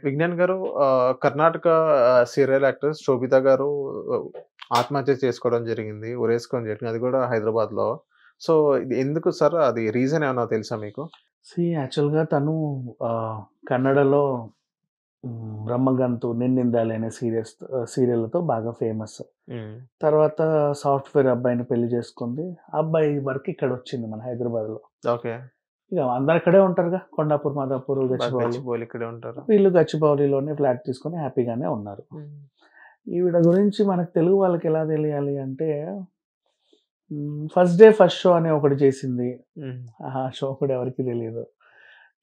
విజ్ఞాన్ గారు Karnataka serial actress శోభిత గారు ఆహ్, ఆత్మహత్య చేసుకోవడం జరిగింది. ఉరేసుకోవడం జరిగింది. అది కూడా హైదరాబాద్‌లో. సో, ఇది ఎందుకు సార్? అది రీజన్ ఏమన్నా తెలుసా మీకు? యాక్చువల్‌గా తను కన్నడలో 'బ్రహ్మగంతు', 'నిన్నిందాలి' అనే సీరియల్‌లతో బాగా ఫేమస్. హ్మ్. తర్వాత సాఫ్ట్‌వేర్ అబ్బాయిని పెళ్లి చేసుకుంది. ఆ అబ్బాయి వర్క్ ఇక్కడొచ్చింది మన హైదరాబాద్‌లో. ఓకే. ఇక అందరూ అక్కడే ఉంటారుగా. కొండాపూర్, మాదాపూర్, గచ్చిబౌలి. గచ్చిబౌలి ఇక్కడే ఉంటారా? వీళ్ళు గచ్చిబౌలిలోనే ఫ్లాట్ తీసుకొని హ్యాపీగానే ఉన్నారు. హ్మ్. ఈవిడ గురించి మనకు తెలుగు వాళ్ళకి ఎలా తెలియాలి అంటే ఫస్ట్ డే ఫస్ట్ షో అని ఒకటి చేసింది. హ్మ్. ఆ షో కూడా ఎవరికీ తెలీదు.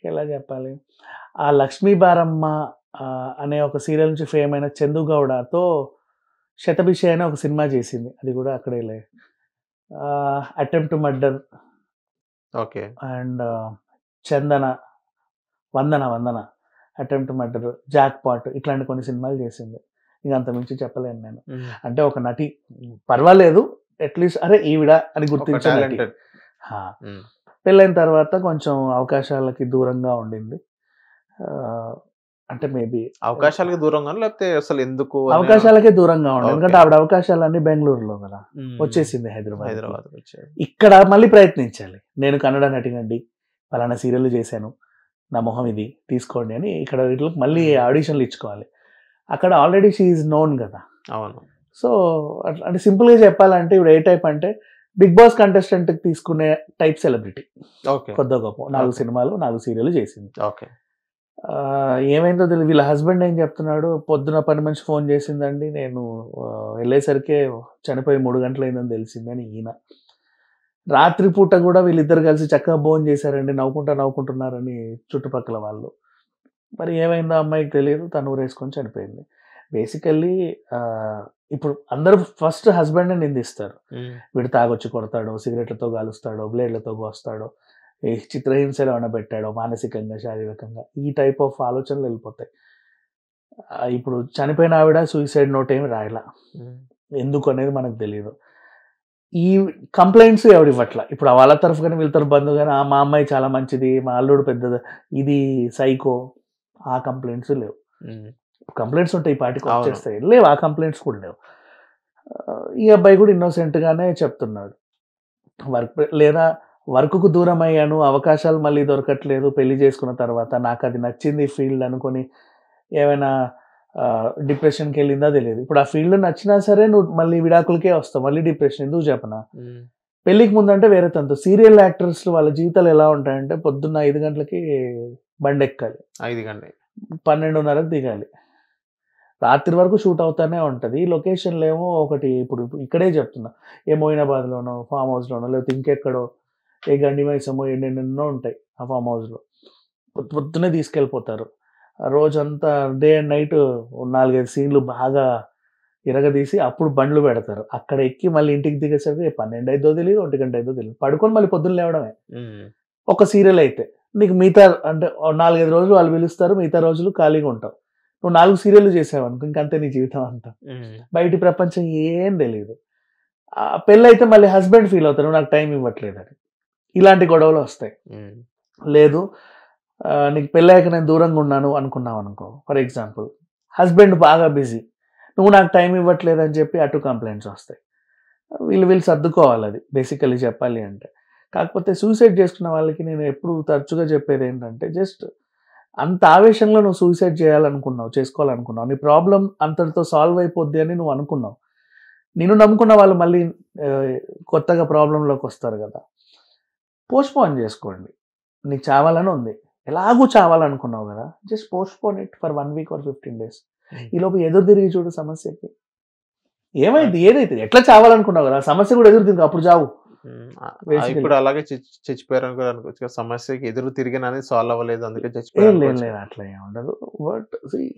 ఎలా చెప్పాలి? ఆ 'లక్ష్మీ బారమ్మ' అనే ఒక సీరియల్ నుంచి ఫేమ్ అయిన 'చందు గౌడతో' 'శతభిష' అనే ఒక సినిమా చేసింది. అది కూడా అక్కడేలే. 'Attempt murder' okay. And 'Chandana', 'Vandana', 'attempt murder', 'jackpot' ఇట్లాంటి కొన్ని సినిమాలు చేసింది. ఇంక అంతకుమించి చెప్పలేను నేను. హ్మ్. అంటే ఒక నటి పర్వాలేదు. అట్‌లీస్ట్ అరే! ఈవిడ అని ఒక గుర్తించే నటి. టాలెంటెడ్. ఆ! హ్మ్. పెళ్ళైన తర్వాత కొంచెం అవకాశాలకి దూరంగా ఉండింది. ఆహ్, అంటే మేబీ అవకాశాలకు దూరంగానా? లేకపోతే అసలు ఎందుకు అని? అవకాశాలకే దూరంగా ఉండే. ఓకే. ఎందుకంటే ఆవిడ అవకాశాలన్నీ బెంగుళూరులో గదా! హ్మ్. వచ్చేసింది హైదరాబాద్‌కి. హైదరాబాద్‌కొచ్చారు. ఇక్కడ మళ్ళీ ప్రయత్నించాలి. నేను కన్నడ నటినండి. పలానా సీరియల్‌లు చేశాను. నా మొహం ఇది తీసుకోండి అని ఇక్కడ వీటిలకి మళ్ళీ హ్మ్. ఆడిషన్‌లు ఇచ్చుకోవాలి. అక్కడ ఆల్రెడీ షీ ఈస్ నోన్ గదా! అవును. సో, అట్లా అంటే సింపుల్‌గా చెప్పాలంటే ఈవిడ ఏ టైప్ అంటే 'బిగ్ బాస్' కంటెస్టెంట్‌కి తీసుకునే టైప్ సెలబ్రిటీ. ఓకే. కొద్దో గొప్పో 4 ఓకే. సినిమాలు, 4 సీరియల్‌లు చేసింది. ఓకే. ఏమైందో తెలీదు. వీళ్ళ హస్బెండ్ ఏం చెప్తున్నాడు, పొద్దున పని మనిషి ఫోన్ చేసిందండి. నేను ఎళ్ళేసరికే చనిపోయి 3 గంటలయిందని తెలిసిందని ఈయన. రాత్రి పూట గూడా వీళ్ళిద్దరు కలిసి చక్కగా భోంచేశారండి. నవ్వుకుంటున్నారని చుట్టుపక్కల వాళ్ళు. మరి ఏమైందో ఆ అమ్మాయికి తెలీదు. తను ఊరేసుకొని చనిపోయింది. బేసికల్లీ ఇప్పుడు అందరూ ఫస్ట్ హస్బెండ్‌నే నిందిస్తారు. హ్మ్. వీడు తాగొచ్చి కొడతాడో, సిగరెట్‌లతో కాలుస్తాడో, బ్లేడ్‌లతో కోస్తాడో, ఈ చిత్రహింసలు ఏమైనా పెట్టాడో మానసికంగా, శారీరకంగా ఈ టైప్ ఆఫ్ ఆలోచనలు ఎళ్ళిపోతాయి. ఇప్పుడు చనిపోయిన ఆవిడ సూసైడ్ నోట్ ఏమి రాయలా. హ్మ్. ఎందుకనేది మనకు తెలీదు. ఈ కంప్లెయింట్స్ ఎవరివ్వట్ల. ఇప్పుడు వాళ్ళ తరఫు గాని, వీళ్ళ తరఫు బంధువు గాని, మా అమ్మాయి చాలా మంచిది, మా అల్లుడు పెద్ద ఇది సైకో ఆ కంప్లెయింట్స్ లేవు. హ్మ్. కంప్లెయింట్స్ ఉంటాయి ఈ పాటికి అవును. వచ్చేస్తాయి. లేవు ఆ కంప్లెయింట్స్ కూడా లేవు. ఈ అబ్బాయి కూడా ఇన్నోసెంట్ గానే చెప్తున్నాడు. లేదా వర్క్‌కు దూరమయ్యాను, అవకాశాలు మళ్ళీ దొరకట్లేదు పెళ్లి చేసుకున్న తర్వాత. నాకది నచ్చింది ఫీల్డ్ అనుకోని ఏమైనా డిప్రెషన్‌కెళ్ళిందా తెలీదు. ఇప్పుడు ఆ ఫీల్డ్ నచ్చినా సరే నువ్వు మళ్ళీ విడాకులకే వస్తావు. మళ్ళీ డిప్రెషన్ ఎందుకు చెప్పనా? హ్మ్. పెళ్ళికి ముందంటే వేరే తంతు. సీరియల్ యాక్టర్స్ వాళ్ళ జీవితాలు ఎలా ఉంటాయంటే పొద్దున్న 5 గంటలకి బండెక్కాలి. 5 గంటలు. 12:30కి దిగాలి. రాత్రి వరకు షూట్ అవుతానే ఉంటది. లొకేషన్‌లేమో ఒకటి ఇప్పుడు ఇక్కడే చెప్తున్నా. ఏ మోయినాబాద్‌లోనో, ఫార్మ్ హౌస్‌లోనో లేకపోతే ఇంకెక్కడో ఏ గండి మైసమ్మో ఎన్నెన్నెన్నో ఉంటాయి ఆ ఫార్మ్ హౌస్‌లో. పొద్దున్నే తీసుకెళ్ళిపోతారు. ఆ రోజంతా డే అండ్ నైట్ 4, 5 సీన్‌లు బాగా ఇరగదీసి అప్పుడు బండ్లు పెడతారు. అక్కడ ఎక్కి మళ్ళీ ఇంటికి దిగేసరికి 12 అయిద్దో తెలీదు, 1 గంట అయిద్దో తెలీదు. పడుకొని మళ్ళీ పొద్దున్న లేవడమే. హ్మ్. ఒక సీరియల్ అయితే. నీకు మిగతా అంటే 4, 5 రోజులు వాళ్ళు పిలుస్తారు. మిగతా రోజులు ఖాళీగా ఉంటావు. నువ్వు 4 సీరియల్‌లు చేసావనుకో ఇంకంతే నీ జీవితం అంతా. హ్మ్. బయటి ప్రపంచం ఏం తెలీదు. పెళ్లయితే మళ్ళీ హస్బెండ్ ఫీల్ అవుతాడు. "నువ్వు నాకు టైం ఇవ్వట్లేదని." ఇలాంటి గొడవలొస్తాయి. హ్మ్. లేదు నీకు పెళ్ళయ్యాక నేను దూరంగా ఉన్నాను అనుకున్నావనుకో ఫర్ ఎగ్జాంపుల్. హస్బెండ్ బాగా బిజీ. నువ్వు నాకు టైం ఇవ్వట్లేదని చెప్పి అటు కంప్లెయింట్స్ వస్తాయి. వీళ్ళు సర్దుకోవాలది బేసికల్లీ చెప్పాలి అంటే. కాకపోతే సూసైడ్ చేసుకున్న వాళ్ళకి నేను ఎప్పుడు తరచుగా చెప్పేదేంటంటే జస్ట్ అంత ఆవేశంలో నువ్వు సూసైడ్ చేయాలనుకున్నావు, చేసుకోవాలనుకున్నావు. నీ ప్రాబ్లమ్ అంతటితో సాల్వ్ అయిపోద్ది అని నువ్వు అనుకున్నావు. నిన్ను నమ్ముకున్న వాళ్ళు మళ్ళీ ఆహ్, కొత్తగా ప్రాబ్లమ్‌లోకొస్తారు గదా! పోస్ట్‌పోన్ జేసుకోండి. నీకు చావాలని ఉంది. ఎలాగూ చావాలనుకున్నావు గదా! Just postpone it for 1 week or 15 days. హ్మ్. ఈలోపు ఎదురు తిరిగి చూడు సమస్యకి. అద్ ఏమైద్ది? ఏదైతది? ఎట్లా చావాలనుకున్నావు గదా! సమస్య గూడా ఎదురు తిరుగు అప్పుడు చావు హ్మ్. బేసికల్లీ. ఇప్పుడు అలాగే చచ్చిపోయారని కూడా అనుకోవచ్చు కదా! సమస్యకి ఎదురు తిరిగానని సాల్వ్ అవ్వలేదు. అందుకే లేదు. చచ్చిపోయారనుకోవచ్చు లేదు. కదా! అట్లా ఏమి ఉండదు. బట్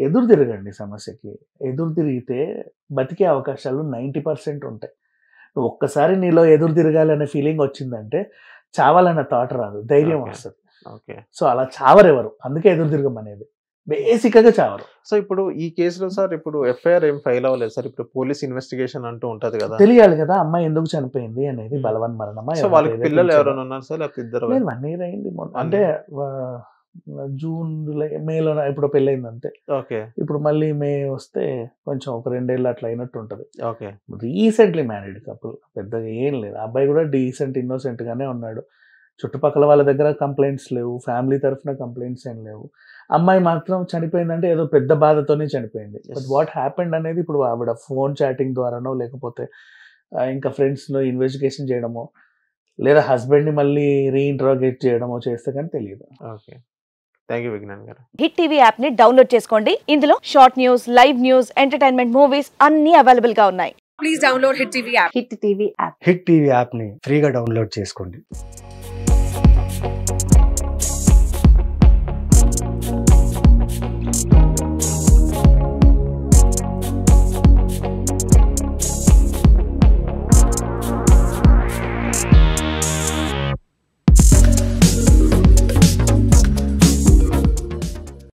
ఎదురు తిరగండి సమస్యకి. ఎదురు తిరిగితే బతికే అవకాశాలు 90% ఉంటాయి. నువ్వు ఒక్కసారి నీలో ఎదురు తిరగాలి అనే ఫీలింగ్ వచ్చిందంటే చావాలన్న థాట్ రాదు. ధైర్యం ఓకే. వస్తది. ఓకే. సో, అలా చావరెవరు. అందుకే ఎదురు తిరగమనేది. బేసిక్‌గా చావరు. సో, ఇప్పుడు ఈ కేస్‌లో సార్ ఇప్పుడు ఎఫ్ఐఆర్ ఏం ఫైల్ అవ్వలేదు సార్. ఇప్పుడు పోలీస్ ఇన్వెస్టిగేషన్ అంటూ ఉంటది గదా! తెలియాలి గదా! అమ్మాయి ఎందుకు చనిపోయింది అనేది. హ్మ్. బలవన్ మరణమా? సో, ఎవరైనా వాళ్ళకి పిల్లలు ప్రేరేపించారా? ఎవరైనా ఉన్నారా సార్? లేకపోతే ఇద్దరు లేదు 1 ఇయర్ అయింది. 1 అంటే ఇయర్. జూన్ జూలై మేలో ఇప్పుడు పెళ్ళైంది అంతే. ఓకే. ఇప్పుడు మళ్ళీ మే వస్తే కొంచెం ఒక 2 ఏళ్ళు అట్లా అయినట్టు ఉంటుంది. ఓకే. రీసెంట్లీ మ్యారీడ్ కపుల్, పెద్దగా ఏం లేదు. ఆ అబ్బాయి కూడా డీసెంట్ ఇన్నోసెంట్ గానే ఉన్నాడు. చుట్టుపక్కల వాళ్ళ దగ్గర కంప్లైంట్స్ లేవు, ఫ్యామిలీ తరఫున కంప్లైంట్స్ ఏం లేవు. అమ్మాయి మాత్రం చనిపోయిందంటే ఏదో పెద్ద బాధతోనే చనిపోయింది. బట్ వాట్ హ్యాపెండ్ అనేది ఇప్పుడు ఆవిడ ఫోన్ చాటింగ్ ద్వారానో లేకపోతే ఇంకా ఫ్రెండ్స్‌లో ఇన్వెస్టిగేషన్ చేయడమో, లేదా హస్బెండ్‌ని మళ్ళీ రీఇంటరోగేట్ చేయడమో చేస్తే కానీ తెలీదు. ఓకే. థాంక్ యూ విజ్ఞాన్ గారు. హిట్ టీవీ యాప్ ని డౌన్లోడ్ చేసుకోండి. ఇందులో short news, live news, entertainment movies అన్ని అవైలబుల్ గా ఉన్నాయి. Please download hit TV app. Hit TV యాప్ని ఫ్రీగా డౌన్లోడ్ చేసుకోండి.